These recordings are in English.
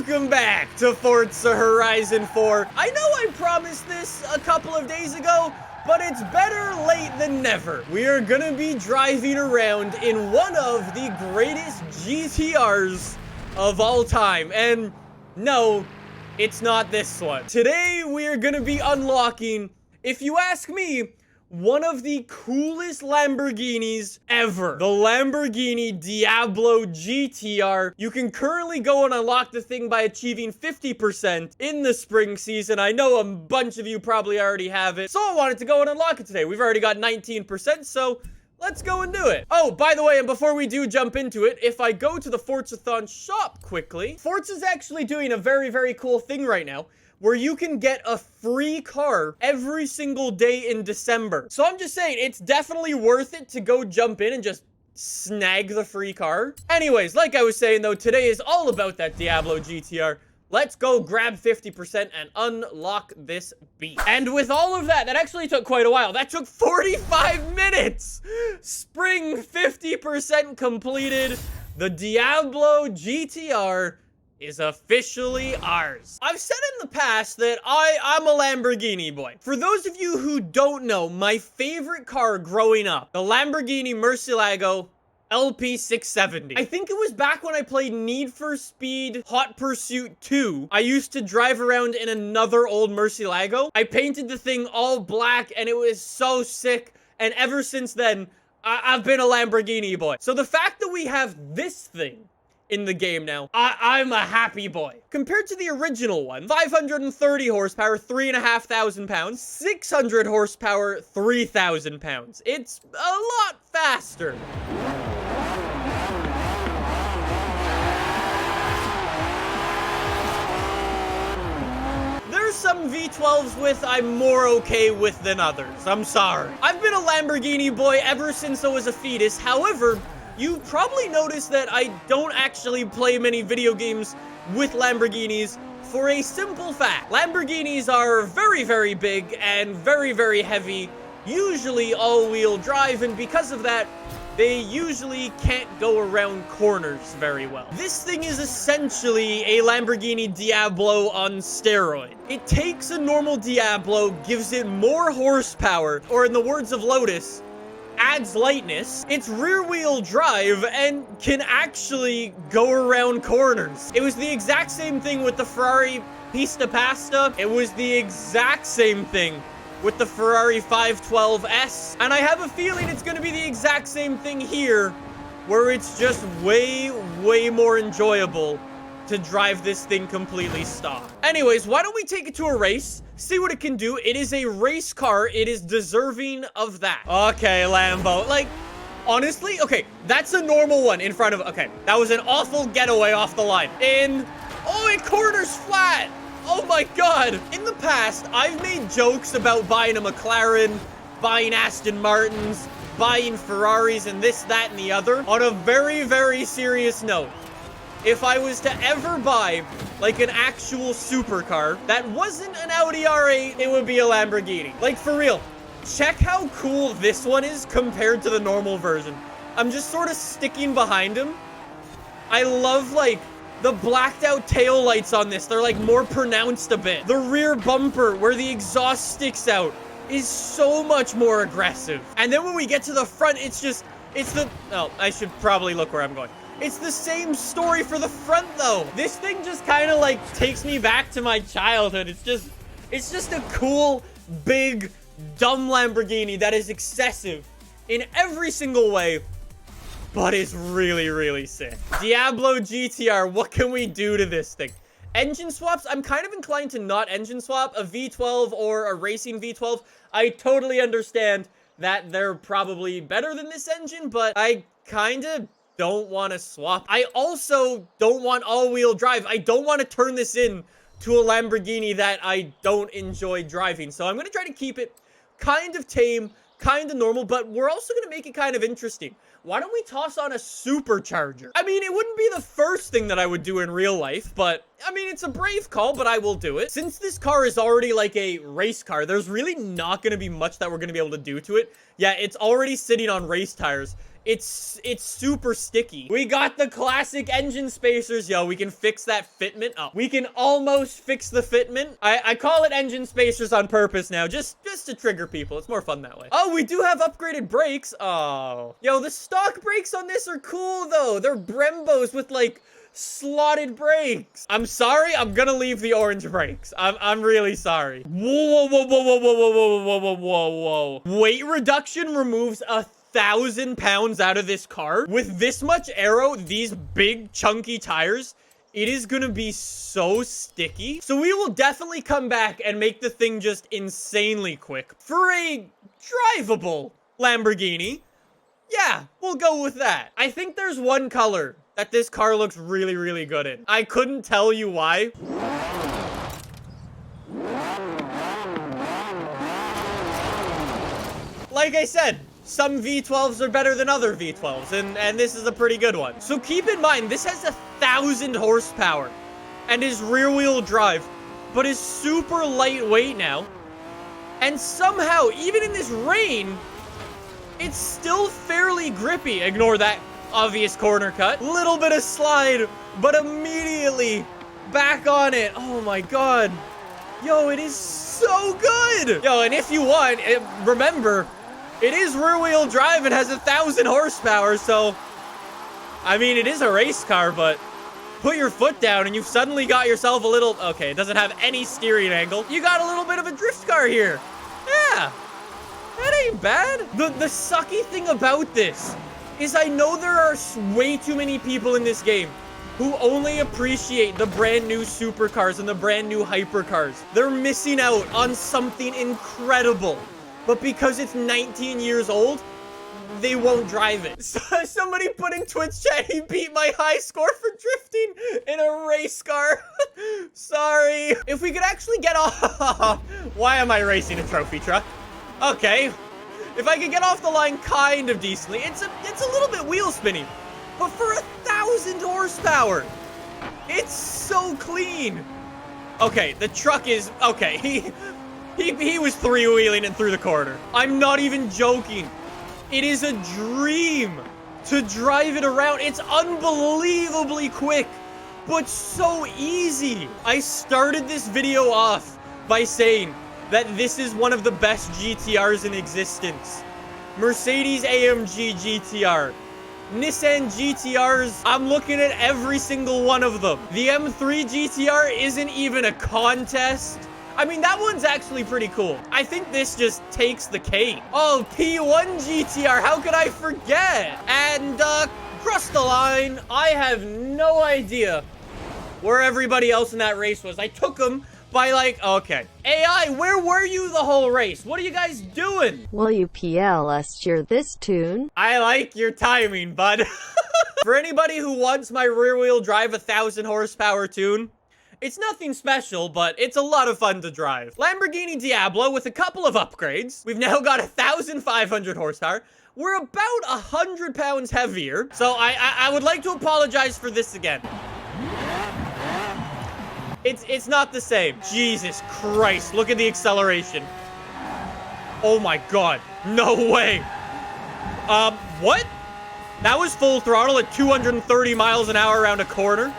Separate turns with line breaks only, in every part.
Welcome back to Forza Horizon 4. I know I promised this a couple of days ago, but it's better late than never. We are gonna be driving around in one of the greatest GTRs of all time. And no, it's not this one. Today, we are gonna be unlocking, if you ask me, one of the coolest Lamborghinis ever. The Lamborghini Diablo GTR. You can currently go and unlock the thing by achieving 50% in the spring season. I know a bunch of you probably already have it, so I wanted to go and unlock it today. We've already got 19%, so let's go and do it. Oh, by the way, and before we do jump into it, if I go to the Forzathon shop quickly, Forza's actually doing a very, very cool thing right now, where you can get a free car every single day in December. So I'm just saying, it's definitely worth it to go jump in and just snag the free car. Anyways, like I was saying though, today is all about that Diablo GTR. Let's go grab 50% and unlock this beast. And with all of that, that actually took quite a while. That took 45 minutes! Spring 50% completed. The Diablo GTR is officially ours. I've said in the past that I'm a Lamborghini boy. For those of you who don't know, my favorite car growing up, the Lamborghini Murcielago LP670. I think it was back when I played Need for Speed Hot Pursuit 2. I used to drive around in another old Murcielago. I painted the thing all black and it was so sick. And ever since then, I've been a Lamborghini boy. So the fact that we have this thing in the game now, I'm a happy boy. Compared to the original one, 530 horsepower, 3,500 pounds, 600 horsepower, 3,000 pounds. It's a lot faster. There's some V12s with I'm more okay with than others. I'm sorry. I've been a Lamborghini boy ever since I was a fetus. However, you probably noticed that I don't actually play many video games with Lamborghinis for a simple fact. Lamborghinis are very, very big and very, very heavy, usually all-wheel drive, and because of that, they usually can't go around corners very well. This thing is essentially a Lamborghini Diablo on steroid. It takes a normal Diablo, gives it more horsepower, or in the words of Lotus, adds lightness, it's rear-wheel drive, and can actually go around corners. It was the exact same thing with the Ferrari Pista Pasta. It was the exact same thing with the Ferrari 512S. And I have a feeling it's gonna be the exact same thing here, where it's just way, way more enjoyable to drive this thing completely stock. Anyways, why don't we take it to a race, see what it can do. It is a race car. It is deserving of that. Okay, Lambo. Like, honestly, okay, that's a normal one in front of, okay, that was an awful getaway off the line. Oh, it corners flat. Oh my God. In the past, I've made jokes about buying a McLaren, buying Aston Martins, buying Ferraris, and this, that, and the other. On a very, very serious note, if I was to ever buy, like, an actual supercar that wasn't an Audi R8, it would be a Lamborghini. Like, for real. Check how cool this one is compared to the normal version. I'm just sort of sticking behind him. I love, like, the blacked out tail lights on this. They're, like, more pronounced a bit. The rear bumper, where the exhaust sticks out, is so much more aggressive. And then when we get to the front, it's oh, I should probably look where I'm going. It's the same story for the front, though. This thing just kind of, like, takes me back to my childhood. It's just a cool, big, dumb Lamborghini that is excessive in every single way, but is really, really sick. Diablo GTR, what can we do to this thing? Engine swaps, I'm kind of inclined to not engine swap a V12 or a racing V12. I totally understand that they're probably better than this engine, but I kind of don't want to swap. I also don't want all-wheel drive. I don't want to turn this in to a Lamborghini that I don't enjoy driving. So I'm going to try to keep it kind of tame, kind of normal, but we're also going to make it kind of interesting. Why don't we toss on a Supercharger? I mean, it wouldn't be the first thing that I would do in real life, but I mean, it's a brave call, but I will do it. Since this car is already like a race car, there's really not going to be much that we're going to be able to do to it. Yeah, it's already sitting on race tires. It's super sticky. We got the classic engine spacers. Yo, we can fix that fitment up. We can almost fix the fitment. I call it engine spacers on purpose now, just to trigger people. It's more fun that way. Oh, we do have upgraded brakes. Oh. Yo, the stock brakes on this are cool, though. They're Brembos with, like, slotted brakes. I'm sorry. I'm gonna leave the orange brakes. I'm really sorry. Whoa, whoa, whoa, whoa, whoa, whoa, whoa, whoa, whoa, whoa, whoa. Weight reduction removes 1,000 pounds out of this car. With this much aero, these big chunky tires, it is gonna be so sticky. So we will definitely come back and make the thing just insanely quick for a drivable Lamborghini. Yeah, we'll go with that. I think there's one color that this car looks really, really good in. I couldn't tell you why. Like I said, some V12s are better than other V12s, and this is a pretty good one. So keep in mind, this has 1,000 horsepower and is rear-wheel drive, but is super lightweight now. And somehow, even in this rain, it's still fairly grippy. Ignore that obvious corner cut. Little bit of slide, but immediately back on it. Oh my god. Yo, it is so good. Yo, and if you want, remember, it is rear-wheel drive and has 1,000 horsepower, so I mean, it is a race car, but put your foot down and you've suddenly got yourself a little... Okay, it doesn't have any steering angle. You got a little bit of a drift car here. Yeah, that ain't bad. The sucky thing about this is I know there are way too many people in this game who only appreciate the brand new supercars and the brand new hypercars. They're missing out on something incredible. But because it's 19 years old, they won't drive it. So somebody put in Twitch chat, he beat my high score for drifting in a race car. Sorry. If we could actually get off... Why am I racing a trophy truck? Okay. If I could get off the line kind of decently, it's a little bit wheel spinning. But for 1,000 horsepower, it's so clean. Okay, the truck is... Okay, he was three-wheeling it through the corner. I'm not even joking. It is a dream to drive it around. It's unbelievably quick, but so easy. I started this video off by saying that this is one of the best GTRs in existence. Mercedes AMG GTR. Nissan GTRs, I'm looking at every single one of them. The M3 GTR isn't even a contest. I mean, that one's actually pretty cool. I think this just takes the cake. Oh, P1 GTR, how could I forget? And, cross the line. I have no idea where everybody else in that race was. I took them by, like, okay. AI, where were you the whole race? What are you guys doing?
Will you PL us cheer this tune?
I like your timing, bud. For anybody who wants my rear-wheel drive 1,000 horsepower tune, it's nothing special, but it's a lot of fun to drive. Lamborghini Diablo with a couple of upgrades. We've now got 1,500 horsepower. We're about 100 pounds heavier. So I would like to apologize for this again. It's not the same. Jesus Christ, look at the acceleration. Oh my god, no way. What? That was full throttle at 230 miles an hour around a corner.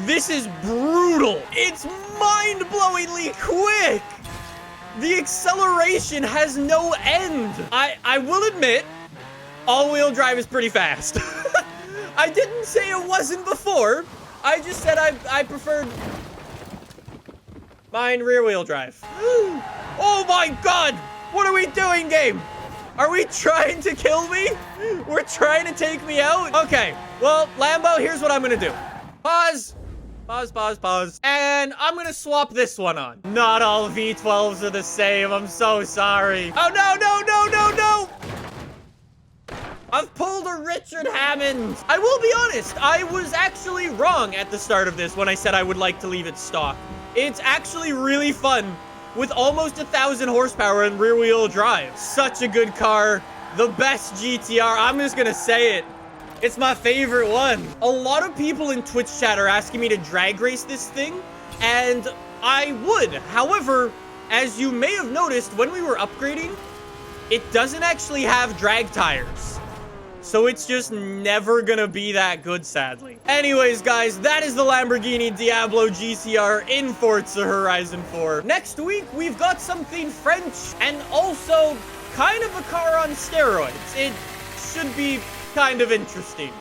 This is brutal. It's mind-blowingly quick. The acceleration has no end. I will admit, all-wheel drive is pretty fast. I didn't say it wasn't before. I just said I preferred mine rear-wheel drive. Oh my god! What are we doing, game? Are we trying to kill me? We're trying to take me out? Okay, well, Lambo, here's what I'm gonna do. Pause. Pause, pause, pause. And I'm gonna swap this one on. Not all V12s are the same. I'm so sorry. Oh, no, no, no, no, no! I've pulled a Richard Hammond. I will be honest, I was actually wrong at the start of this when I said I would like to leave it stock. It's actually really fun with almost 1,000 horsepower and rear-wheel drive. Such a good car. The best GTR. I'm just gonna say it. It's my favorite one. A lot of people in Twitch chat are asking me to drag race this thing, and I would. However, as you may have noticed, when we were upgrading, it doesn't actually have drag tires. So it's just never gonna be that good, sadly. Anyways, guys, that is the Lamborghini Diablo GTR in Forza Horizon 4. Next week, we've got something French and also kind of a car on steroids. It should be kind of interesting.